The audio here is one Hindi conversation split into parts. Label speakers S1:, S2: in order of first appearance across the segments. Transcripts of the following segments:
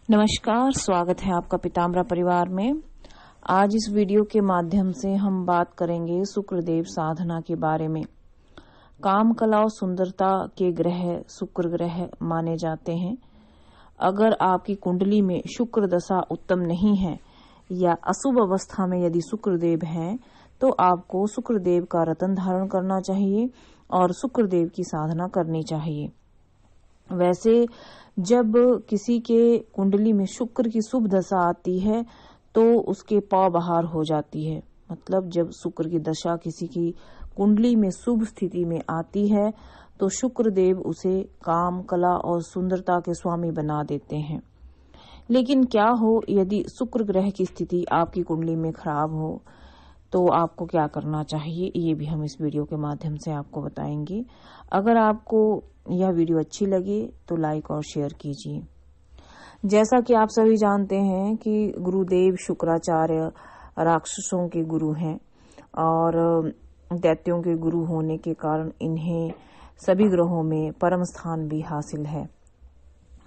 S1: नमस्कार, स्वागत है आपका पीताम्बरा परिवार में। आज इस वीडियो के माध्यम से हम बात करेंगे शुक्रदेव साधना के बारे में। काम कला और सुंदरता के ग्रह शुक्र ग्रह माने जाते हैं। अगर आपकी कुंडली में शुक्र दशा उत्तम नहीं है या अशुभ अवस्था में यदि शुक्रदेव हैं, तो आपको शुक्रदेव का रत्न धारण करना चाहिए और शुक्रदेव की साधना करनी चाहिए। वैसे जब किसी के कुंडली में शुक्र की शुभ दशा आती है तो उसके पाव बहार हो जाती है। मतलब जब शुक्र की दशा किसी की कुंडली में शुभ स्थिति में आती है तो शुक्र देव उसे काम कला और सुंदरता के स्वामी बना देते हैं। लेकिन क्या हो यदि शुक्र ग्रह की स्थिति आपकी कुंडली में खराब हो तो आपको क्या करना चाहिए, ये भी हम इस वीडियो के माध्यम से आपको बताएंगे। अगर आपको यह वीडियो अच्छी लगे तो लाइक और शेयर कीजिए। जैसा कि आप सभी जानते हैं कि गुरुदेव शुक्राचार्य राक्षसों के गुरु हैं और दैत्यों के गुरु होने के कारण इन्हें सभी ग्रहों में परम स्थान भी हासिल है।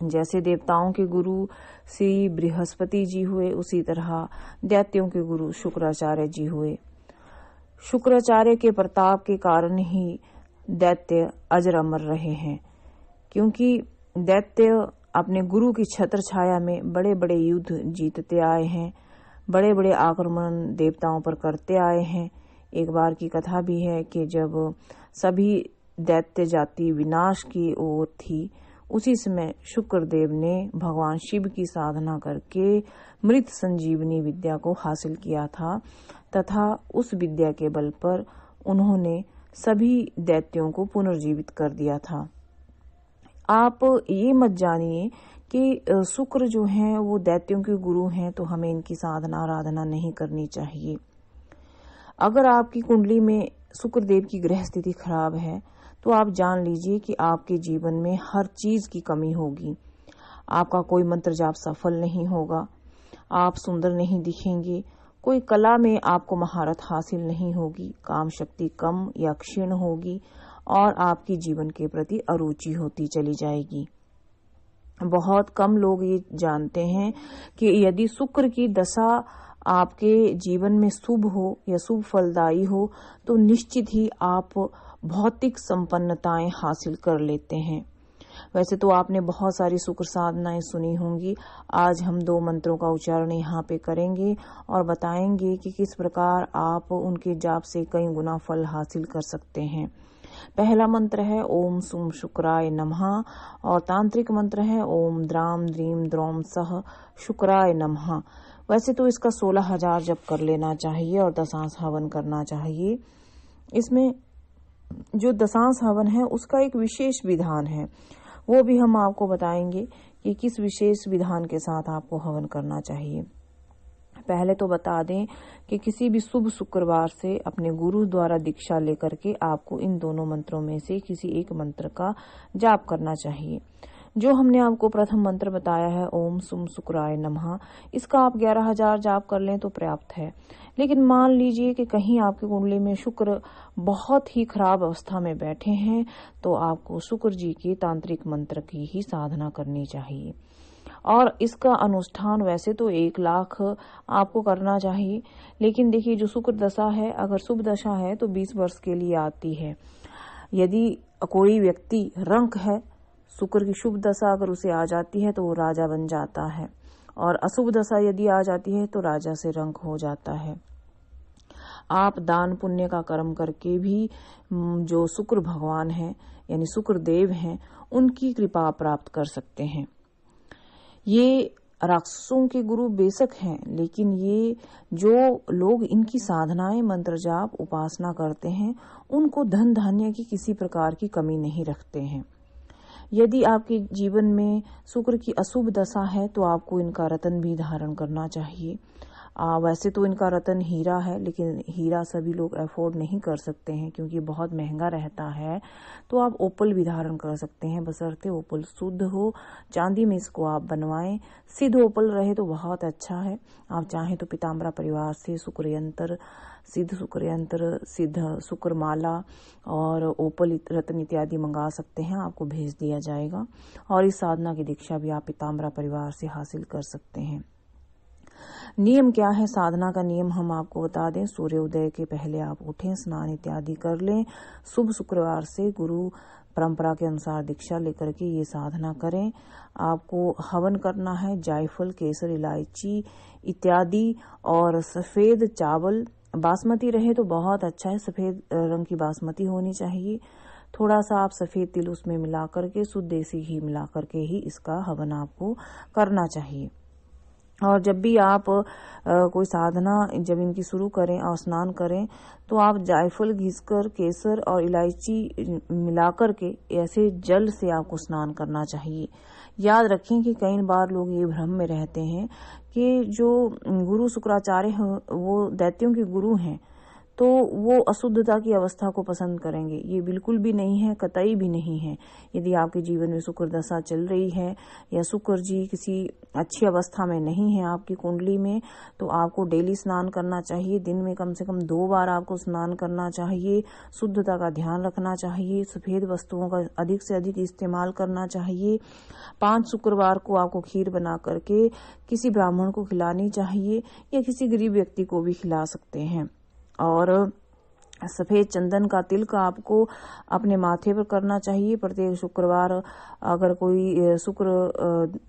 S1: जैसे देवताओं के गुरु श्री बृहस्पति जी हुए, उसी तरह दैत्यों के गुरु शुक्राचार्य जी हुए। शुक्राचार्य के प्रताप के कारण ही दैत्य अजर अमर रहे हैं, क्योंकि दैत्य अपने गुरु की छत्र छाया में बड़े बड़े युद्ध जीतते आए हैं, बड़े बड़े आक्रमण देवताओं पर करते आए हैं। एक बार की कथा भी है कि जब सभी दैत्य जाति विनाश की ओर थी, उसी समय शुक्रदेव ने भगवान शिव की साधना करके मृत संजीवनी विद्या को हासिल किया था तथा उस विद्या के बल पर उन्होंने सभी दैत्यों को पुनर्जीवित कर दिया था। आप ये मत जानिए कि शुक्र जो हैं वो दैत्यों के गुरु हैं तो हमें इनकी साधना आराधना नहीं करनी चाहिए। अगर आपकी कुंडली में शुक्रदेव की ग्रह स्थिति खराब है तो आप जान लीजिए कि आपके जीवन में हर चीज की कमी होगी। आपका कोई मंत्र जाप सफल नहीं होगा, आप सुंदर नहीं दिखेंगे, कोई कला में आपको महारत हासिल नहीं होगी, काम शक्ति कम या क्षीण होगी और आपकी जीवन के प्रति अरुचि होती चली जाएगी। बहुत कम लोग ये जानते हैं कि यदि शुक्र की दशा आपके जीवन में शुभ हो या शुभ फलदायी हो तो निश्चित ही आप भौतिक संपन्नताएं हासिल कर लेते हैं। वैसे तो आपने बहुत सारी शुक्र साधनाएं सुनी होंगी। आज हम 2 मंत्रों का उच्चारण यहाँ पे करेंगे और बताएंगे कि किस प्रकार आप उनके जाप से कई गुना फल हासिल कर सकते हैं। पहला मंत्र है ओम सुम शुक्राय नमः और तांत्रिक मंत्र है ओम द्राम द्रीम द्रोम सह शुक्राय नमः। वैसे तो इसका 16,000 जप कर लेना चाहिए और दशांश हवन करना चाहिए। इसमें जो दशांश हवन है उसका एक विशेष विधान है, वो भी हम आपको बताएंगे कि किस विशेष विधान के साथ आपको हवन करना चाहिए। पहले तो बता दें कि किसी भी शुभ शुक्रवार से अपने गुरु द्वारा दीक्षा लेकर के आपको इन दोनों मंत्रों में से किसी एक मंत्र का जाप करना चाहिए। जो हमने आपको प्रथम मंत्र बताया है ओम सुम शुक्राय नमः, इसका आप 11,000 जाप कर लें तो पर्याप्त है। लेकिन मान लीजिए कि कहीं आपकी कुंडली में शुक्र बहुत ही खराब अवस्था में बैठे हैं तो आपको शुक्र जी के तांत्रिक मंत्र की ही साधना करनी चाहिए। और इसका अनुष्ठान वैसे तो 1 लाख आपको करना चाहिए, लेकिन देखिए जो शुक्र दशा है, अगर शुभ दशा है तो 20 वर्ष के लिए आती है। यदि कोई व्यक्ति रंक है, शुक्र की शुभ दशा अगर उसे आ जाती है तो वो राजा बन जाता है और अशुभ दशा यदि आ जाती है तो राजा से रंक हो जाता है। आप दान पुण्य का कर्म करके भी जो शुक्र भगवान हैं यानी शुक्र देव हैं उनकी कृपा प्राप्त कर सकते हैं। ये राक्षसों के गुरु बेशक हैं, लेकिन ये जो लोग इनकी साधनाएं मंत्र जाप उपासना करते हैं उनको धन धान्य की किसी प्रकार की कमी नहीं रखते हैं। यदि आपके जीवन में शुक्र की अशुभ दशा है तो आपको इनका रत्न भी धारण करना चाहिए। वैसे तो इनका रत्न हीरा है, लेकिन हीरा सभी लोग अफोर्ड नहीं कर सकते हैं क्योंकि बहुत महंगा रहता है। तो आप ओपल भी धारण कर सकते हैं, बशर्ते ओपल शुद्ध हो। चांदी में इसको आप बनवाएं, सिद्ध ओपल रहे तो बहुत अच्छा है। आप चाहें तो पीताम्बरा परिवार से शुक्र यंत्र, सिद्ध शुक्र माला और ओपल रत्न इत्यादि मंगा सकते हैं, आपको भेज दिया जाएगा। और इस साधना की दीक्षा भी आप पीताम्बरा परिवार से हासिल कर सकते हैं। नियम क्या है? साधना का नियम हम आपको बता दें। सूर्योदय के पहले आप उठें, स्नान इत्यादि कर लें। शुभ शुक्रवार से गुरु परंपरा के अनुसार दीक्षा लेकर के ये साधना करें। आपको हवन करना है, जायफल, केसर, इलायची इत्यादि और सफेद चावल, बासमती रहे तो बहुत अच्छा है, सफेद रंग की बासमती होनी चाहिए। थोड़ा सा आप सफेद तिल उसमें मिला करके, शुद्ध देसी घी मिला करके ही इसका हवन आपको करना चाहिए। और जब भी आप कोई साधना जब इनकी शुरू करें और स्नान करें तो आप जायफल घिसकर, केसर और इलायची मिलाकर के ऐसे जल से आपको स्नान करना चाहिए। याद रखें कि कई बार लोग ये भ्रम में रहते हैं कि जो गुरु शुक्राचार्य हैं वो दैत्यों के गुरु हैं, तो वो अशुद्धता की अवस्था को पसंद करेंगे। ये बिल्कुल भी नहीं है, कतई भी नहीं है। यदि आपके जीवन में शुक्र दशा चल रही है या शुक्र जी किसी अच्छी अवस्था में नहीं है आपकी कुंडली में, तो आपको डेली स्नान करना चाहिए। दिन में कम से कम 2 बार आपको स्नान करना चाहिए। शुद्धता का ध्यान रखना चाहिए। सफेद वस्तुओं का अधिक से अधिक इस्तेमाल करना चाहिए। 5 शुक्रवार को आपको खीर बना करके किसी ब्राह्मण को खिलानी चाहिए या किसी गरीब व्यक्ति को भी खिला सकते हैं। और सफेद चंदन का तिलक आपको अपने माथे पर करना चाहिए प्रत्येक शुक्रवार। अगर कोई शुक्र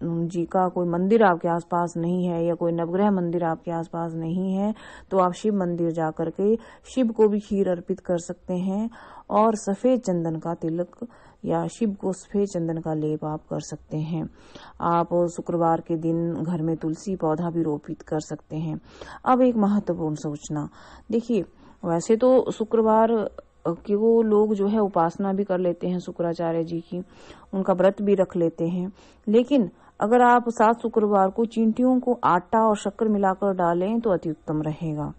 S1: जी का कोई मंदिर आपके आसपास नहीं है या कोई नवग्रह मंदिर आपके आसपास नहीं है तो आप शिव मंदिर जाकर के शिव को भी खीर अर्पित कर सकते हैं और सफेद चंदन का तिलक या शिव को सफेद चंदन का लेप आप कर सकते हैं। आप शुक्रवार के दिन घर में तुलसी पौधा भी रोपित कर सकते हैं। अब एक महत्वपूर्ण सूचना, देखिए वैसे तो शुक्रवार कि वो लोग जो है उपासना भी कर लेते हैं शुक्राचार्य जी की, उनका व्रत भी रख लेते हैं, लेकिन अगर आप 7 शुक्रवार को चींटियों को आटा और शक्कर मिलाकर डालें तो अति उत्तम रहेगा।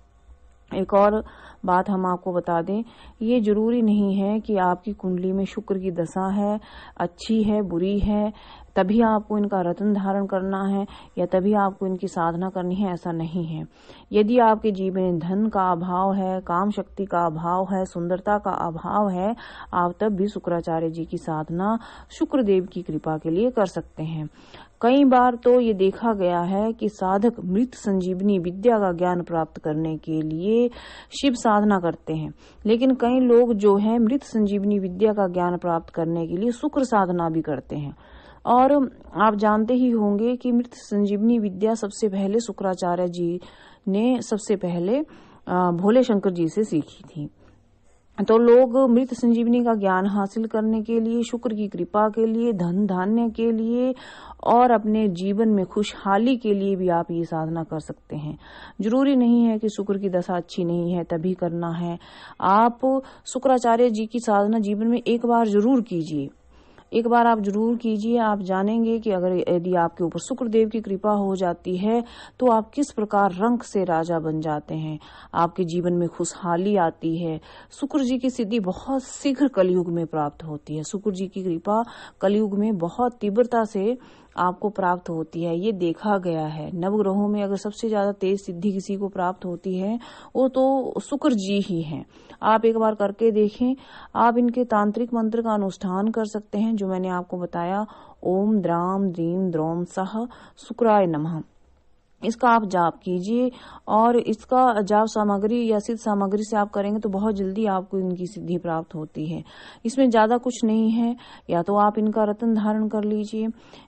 S1: एक और बात हम आपको बता दें, ये जरूरी नहीं है कि आपकी कुंडली में शुक्र की दशा है, अच्छी है, बुरी है, तभी आपको इनका रत्न धारण करना है या तभी आपको इनकी साधना करनी है, ऐसा नहीं है। यदि आपके जीवन में धन का अभाव है, काम शक्ति का अभाव है, सुंदरता का अभाव है, आप तब भी शुक्राचार्य जी की साधना शुक्रदेव की कृपा के लिए कर सकते हैं। कई बार तो ये देखा गया है कि साधक मृत संजीवनी विद्या का ज्ञान प्राप्त करने के लिए शिव साधना करते हैं, लेकिन कई लोग जो है मृत संजीवनी विद्या का ज्ञान प्राप्त करने के लिए शुक्र साधना भी करते हैं। और आप जानते ही होंगे कि मृत संजीवनी विद्या सबसे पहले शुक्राचार्य जी ने सबसे पहले भोले शंकर जी से सीखी थी। तो लोग मृत संजीवनी का ज्ञान हासिल करने के लिए, शुक्र की कृपा के लिए, धन धान्य के लिए और अपने जीवन में खुशहाली के लिए भी आप ये साधना कर सकते हैं। जरूरी नहीं है कि शुक्र की दशा अच्छी नहीं है तभी करना है। आप शुक्राचार्य जी की साधना जीवन में एक बार जरूर कीजिए, एक बार आप जरूर कीजिए। आप जानेंगे कि अगर यदि आपके ऊपर शुक्रदेव की कृपा हो जाती है तो आप किस प्रकार रंक से राजा बन जाते हैं, आपके जीवन में खुशहाली आती है। शुक्र जी की सिद्धि बहुत शीघ्र कलयुग में प्राप्त होती है। शुक्र जी की कृपा कलयुग में बहुत तीव्रता से आपको प्राप्त होती है, ये देखा गया है। नवग्रहों में अगर सबसे ज्यादा तेज सिद्धि किसी को प्राप्त होती है वो तो शुक्र जी ही हैं। आप एक बार करके देखें। आप इनके तांत्रिक मंत्र का अनुष्ठान कर सकते हैं जो मैंने आपको बताया, ओम द्राम द्रीम द्रोम सह शुक्राय नमः। इसका आप जाप कीजिए और इसका जाप सामग्री या सिद्ध सामग्री से आप करेंगे तो बहुत जल्दी आपको इनकी सिद्धि प्राप्त होती है। इसमें ज्यादा कुछ नहीं है, या तो आप इनका रत्न धारण कर लीजिए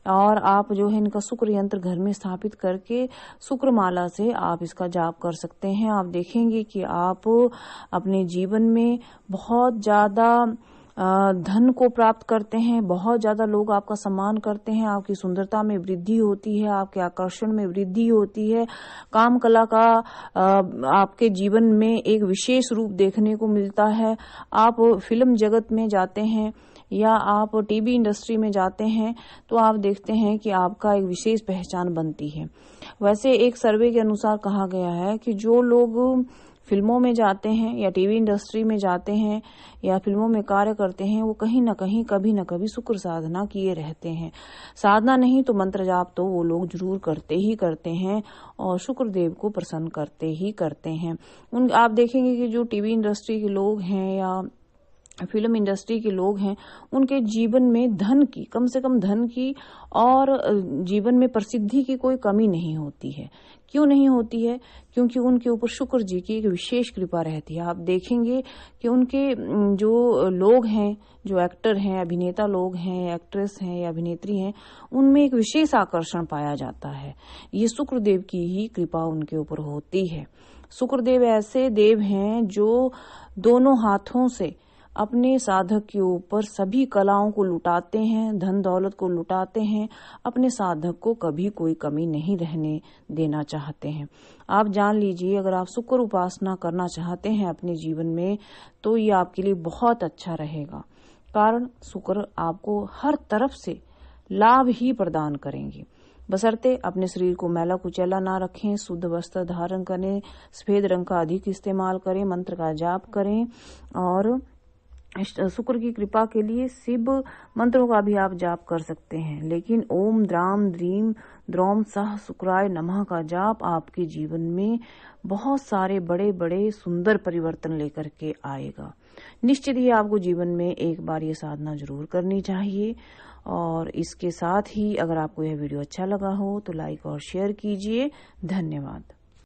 S1: और आप जो है इनका शुक्र यंत्र घर में स्थापित करके शुक्र माला से आप इसका जाप कर सकते हैं। आप देखेंगे कि आप अपने जीवन में बहुत ज्यादा धन को प्राप्त करते हैं, बहुत ज्यादा लोग आपका सम्मान करते हैं, आपकी सुंदरता में वृद्धि होती है, आपके आकर्षण में वृद्धि होती है, काम कला का आपके जीवन में एक विशेष रूप देखने को मिलता है। आप फिल्म जगत में जाते हैं या आप टीवी इंडस्ट्री में जाते हैं तो आप देखते हैं कि आपका एक विशेष पहचान बनती है। वैसे एक सर्वे के अनुसार कहा गया है कि जो लोग फिल्मों में जाते हैं या टीवी इंडस्ट्री में जाते हैं या फिल्मों में कार्य करते हैं, वो कहीं ना कहीं कभी ना कभी शुक्र साधना किए रहते हैं। साधना नहीं तो मंत्र जाप तो वो लोग जरूर करते ही करते हैं और शुक्र देव को प्रसन्न करते ही करते हैं। आप देखेंगे कि जो टीवी इंडस्ट्री के लोग हैं या फिल्म इंडस्ट्री के लोग हैं, उनके जीवन में धन की, कम से कम धन की और जीवन में प्रसिद्धि की कोई कमी नहीं होती है। क्यों नहीं होती है? क्योंकि उनके ऊपर शुक्र जी की एक विशेष कृपा रहती है। आप देखेंगे कि उनके जो लोग हैं, जो एक्टर हैं, अभिनेता लोग हैं, एक्ट्रेस हैं या अभिनेत्री हैं, उनमें एक विशेष आकर्षण पाया जाता है। ये शुक्र देव की ही कृपा उनके ऊपर होती है। शुक्र देव ऐसे देव हैं जो दोनों हाथों से अपने साधक के ऊपर सभी कलाओं को लुटाते हैं, धन दौलत को लुटाते हैं, अपने साधक को कभी कोई कमी नहीं रहने देना चाहते हैं। आप जान लीजिए, अगर आप शुक्र उपासना करना चाहते हैं अपने जीवन में तो ये आपके लिए बहुत अच्छा रहेगा। कारण शुक्र आपको हर तरफ से लाभ ही प्रदान करेंगे, बशर्ते अपने शरीर को मैला कुचैला ना रखें, शुद्ध वस्त्र धारण करें, सफेद रंग का अधिक इस्तेमाल करें, मंत्र का जाप करें और शुक्र की कृपा के लिए शिव मंत्रों का भी आप जाप कर सकते हैं। लेकिन ओम द्राम द्रीम द्रोम सह शुक्राय नमः का जाप आपके जीवन में बहुत सारे बड़े बड़े सुंदर परिवर्तन लेकर के आएगा। निश्चित ही आपको जीवन में एक बार ये साधना जरूर करनी चाहिए। और इसके साथ ही अगर आपको यह वीडियो अच्छा लगा हो तो लाइक और शेयर कीजिए। धन्यवाद।